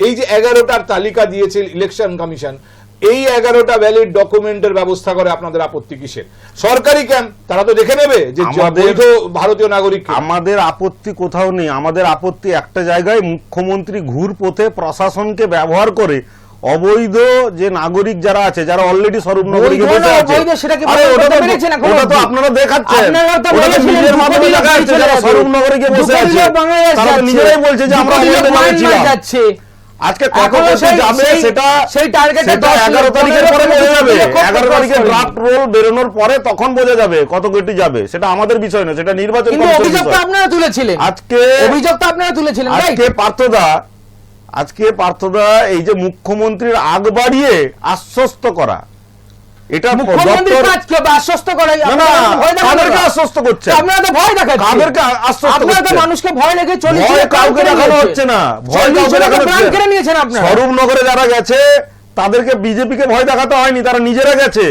এই যে 11টার তালিকা দিয়েছে ইলেকশন কমিশন, এই 11টা ভ্যালিড ডকুমেন্টের ব্যবস্থা করে আপনাদের আপত্তি কিসের? সরকারি ক্যাম্প, তারা তো দেখে নেবে যে বৈধ ভারতীয় নাগরিক। আমাদের আপত্তি কোথাও নেই, আমাদের আপত্তি একটা জায়গায়, মুখ্যমন্ত্রী ঘুরপথে প্রশাসনকে ব্যবহার করে অবৈধ যে নাগরিক যারা আছে, যারা অলরেডি স্বরূপনগরীতে বসে আছে, ওটা তো আপনারা দেখাচ্ছেন, ওটা তো নিজের মাধ্যমে দেখাচ্ছে যারা স্বরূপনগরীতে বসে আছে, তারা তো নিজেরাই বলছে যে আমরা অলরেডি ছিলাম। আজকে কত কোটি যাবে সেটা সেই টার্গেটে 11 তারিখের পরে বোঝা যাবে, 11 তারিখের ড্রাফট রোল বেরোনোর পরে তখন বোঝা যাবে কত কোটি যাবে। সেটা আমাদের বিষয় না, সেটা নির্বাচন কমিশনের বিষয়। অভিযোগটা আপনারা তুলেছিলেন, আজকে পার্থদা এই যে মুখ্যমন্ত্রীর আগ বাড়িয়ে আশ্বস্ত করা, এটা মুখ্যমন্ত্রীর কাজ কি হবে? আশ্বস্ত করাই। কাদেরকে আশ্বস্ত করছে? আপনারা তো ভয় দেখাচ্ছেন। কাদেরকে আশ্বস্ত করছে? আপনারা তো মানুষকে ভয় লেগে চলেছে, ভয় কাউকে দেখানো হচ্ছে না, ভয় কাউকে দেখানো হচ্ছে না। নিয়েছেন আপনারা। স্বরূপনগরে যারা গেছে তাদেরকে বিজেপিকে ভয় দেখাতে হয়নি, তারা নিজেরা গেছে।